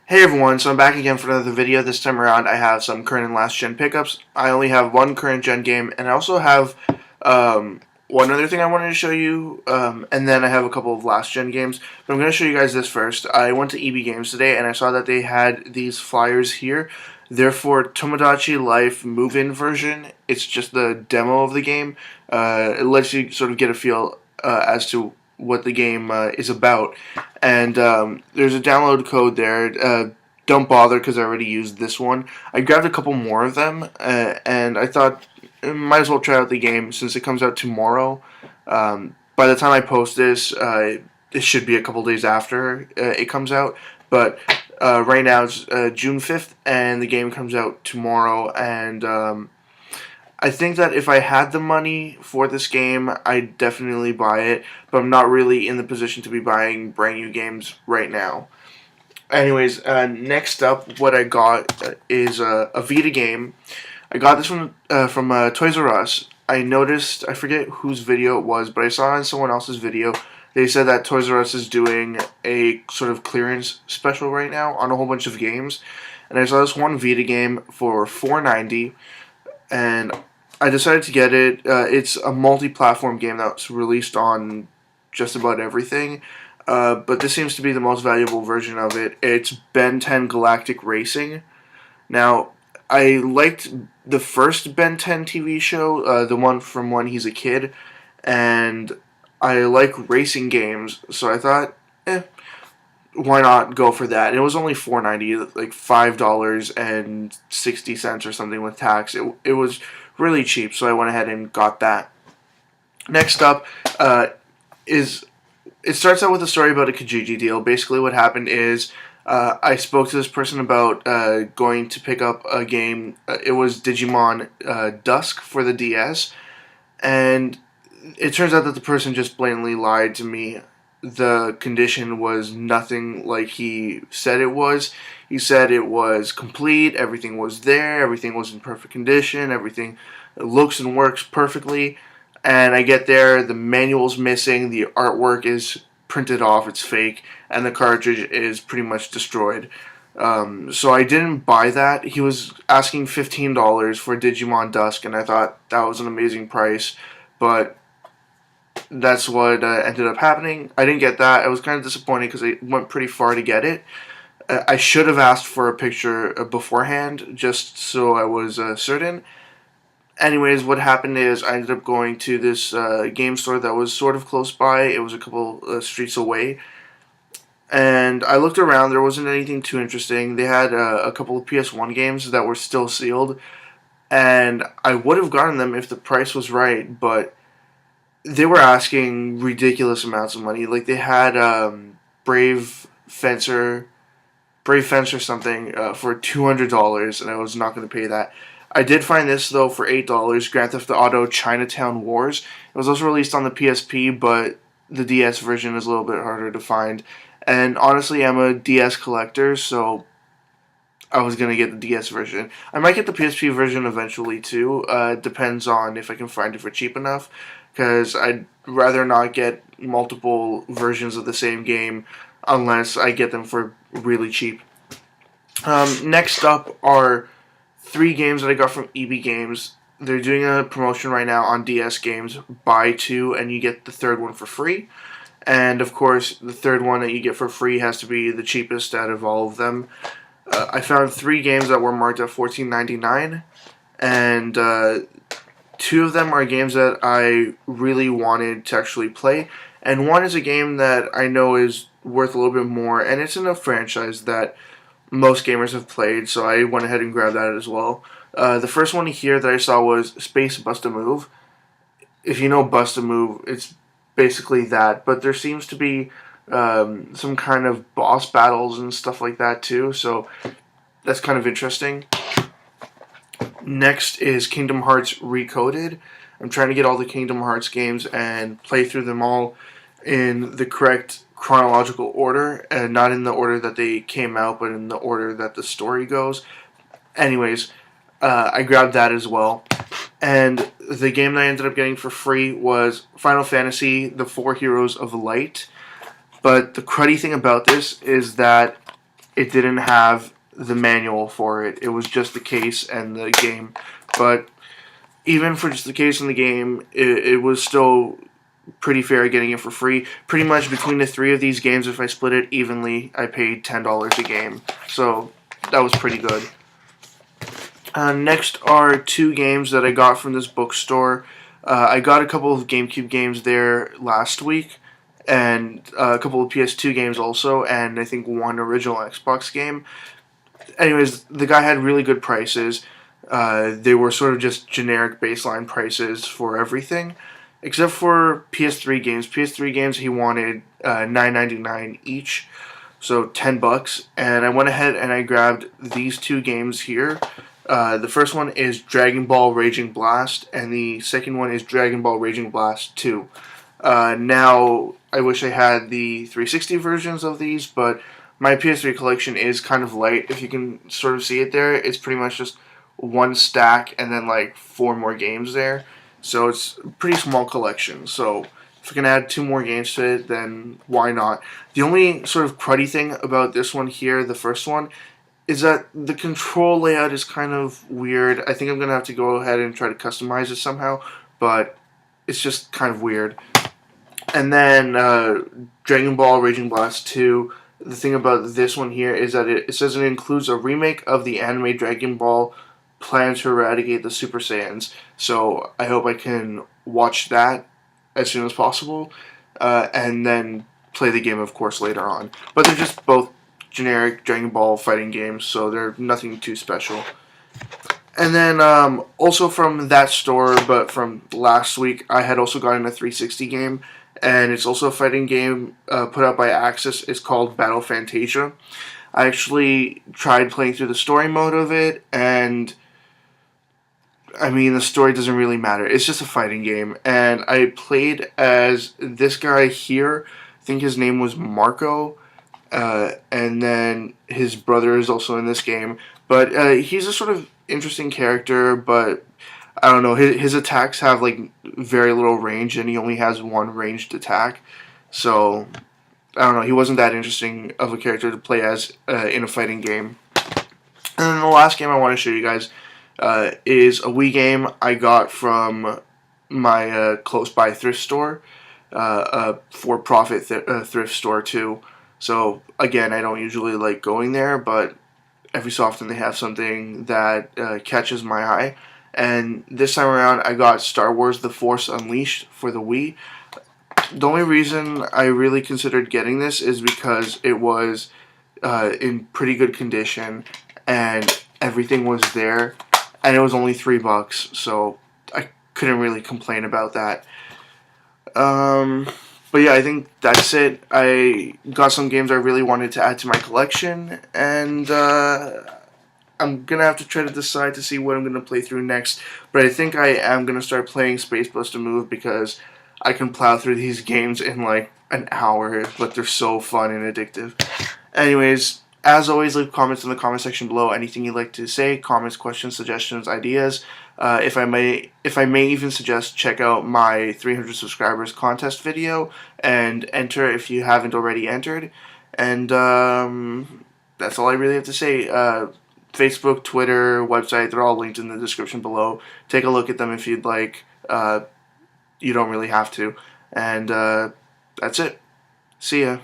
Hey everyone, so I'm back again for another video. This time around I have some current and last gen pickups. I only have one current gen game, and I also have one other thing I wanted to show you, and then I have a couple of last gen games. But I'm going to show you guys this first. I went to EB Games today and I saw that they had these flyers here. They're for Tomodachi Life move-in version. It's just the demo of the game. It lets you sort of get a feel as to what the game is about. And there's a download code there. Don't bother because I already used this one. I grabbed a couple more of them, and I thought might as well try out the game since it comes out tomorrow. By the time I post this, it should be a couple days after it comes out. But right now it's June 5th, and the game comes out tomorrow. And I think that if I had the money for this game, I'd definitely buy it, but I'm not really in the position to be buying brand new games right now. Anyways, next up, what I got is a Vita game. I got this from Toys R Us. I noticed, I forget whose video it was, but I saw in someone else's video, they said that Toys R Us is doing a sort of clearance special right now on a whole bunch of games. And I saw this one Vita game for $4.90, and I decided to get it. It's a multi-platform game that's released on just about everything, but this seems to be the most valuable version of it. It's Ben 10 Galactic Racing. Now, I liked the first Ben 10 TV show, the one from when he's a kid, and I like racing games, so I thought, why not go for that? And it was only $4.90, like $5.60 or something with tax. It was really cheap, so I went ahead and got that. Next up is it starts out with a story about a Kijiji deal. Basically, what happened is I spoke to this person about going to pick up a game. It was Digimon Dusk for the DS, and it turns out that the person just blatantly lied to me. The condition was nothing like he said it was. He said it was complete, everything was there, everything was in perfect condition, everything looks and works perfectly. And I get there, the manual's missing, the artwork is printed off, it's fake, and the cartridge is pretty much destroyed. So I didn't buy that. He was asking $15 for Digimon Dusk, and I thought that was an amazing price, but that's what ended up happening. I didn't get that. I was kind of disappointed because I went pretty far to get it. I should have asked for a picture beforehand just so I was certain. Anyways, what happened is I ended up going to this game store that was sort of close by. It was a couple streets away. And I looked around. There wasn't anything too interesting. They had a couple of PS1 games that were still sealed. And I would have gotten them if the price was right, but they were asking ridiculous amounts of money. Like they had Brave Fencer something for $200, and I was not going to pay that. I did find this though for $8. Grand Theft Auto Chinatown Wars. It was also released on the PSP, but the DS version is a little bit harder to find. And honestly, I'm a DS collector, so I was gonna get the DS version. I might get the PSP version eventually too. Depends on if I can find it for cheap enough, because I'd rather not get multiple versions of the same game unless I get them for really cheap. Next up are three games that I got from EB Games. They're doing a promotion right now on DS games. Buy two and you get the third one for free. And of course, the third one that you get for free has to be the cheapest out of all of them. I found three games that were marked at $14.99, and two of them are games that I really wanted to actually play, and one is a game that I know is worth a little bit more, and it's in a franchise that most gamers have played, so I went ahead and grabbed that as well. The first one here that I saw was Space Bust-A-Move. If you know Bust-A-Move, it's basically that, but there seems to be some kind of boss battles and stuff like that too, so that's kind of interesting. Next is Kingdom Hearts Recoded. I'm trying to get all the Kingdom Hearts games and play through them all in the correct chronological order, and not in the order that they came out, but in the order that the story goes. Anyways, I grabbed that as well. And the game that I ended up getting for free was Final Fantasy, The Four Heroes of Light. But the cruddy thing about this is that it didn't have the manual for it. It was just the case and the game. But even for just the case and the game, it was still pretty fair getting it for free. Pretty much between the three of these games, if I split it evenly, I paid $10 a game. So that was pretty good. Next are two games that I got from this bookstore. I got a couple of GameCube games there last week, and a couple of PS2 games also, and I think one original Xbox game. Anyways, the guy had really good prices. They were sort of just generic baseline prices for everything, except for PS3 games. PS3 games he wanted $9.99 each, so $10. And I went ahead and I grabbed these two games here. The first one is Dragon Ball Raging Blast, and the second one is Dragon Ball Raging Blast 2. Now, I wish I had the 360 versions of these, but my PS3 collection is kind of light. If you can sort of see it there, it's pretty much just one stack and then like 4 more games there. So it's a pretty small collection. So if I can add 2 more games to it, then why not? The only sort of cruddy thing about this one here, the first one, is that the control layout is kind of weird. I think I'm going to have to go ahead and try to customize it somehow, but it's just kind of weird. And then Dragon Ball Raging Blast 2, the thing about this one here is that it says it includes a remake of the anime Dragon Ball Plan to Eradicate the Super Saiyans. So I hope I can watch that as soon as possible, and then play the game, of course, later on. But they're just both generic Dragon Ball fighting games, so they're nothing too special. And then also from that store, but from last week, I had also gotten a 360 game, and it's also a fighting game put out by Axis. It's called Battle Fantasia. I actually tried playing through the story mode of it, and I mean, the story doesn't really matter. It's just a fighting game, and I played as this guy here. I think his name was Marco. And then his brother is also in this game. But he's a sort of interesting character, but I don't know. His attacks have like very little range, and he only has one ranged attack. So I don't know. He wasn't that interesting of a character to play as in a fighting game. And then the last game I want to show you guys is a Wii game I got from my close by thrift store, a for-profit thrift store too. So again, I don't usually like going there, but every so often they have something that catches my eye. And this time around, I got Star Wars The Force Unleashed for the Wii. The only reason I really considered getting this is because it was in pretty good condition, and everything was there, and it was only $3, so I couldn't really complain about that. But yeah, I think that's it. I got some games I really wanted to add to my collection, and I'm going to have to try to decide to see what I'm going to play through next. But I think I am going to start playing Space Buster Move because I can plow through these games in like an hour, but they're so fun and addictive. Anyways, as always, leave comments in the comment section below. Anything you'd like to say, comments, questions, suggestions, ideas. If I may even suggest, check out my 300 subscribers contest video and enter if you haven't already entered. And that's all I really have to say. Facebook, Twitter, website, they're all linked in the description below. Take a look at them if you'd like. You don't really have to. And that's it. See ya.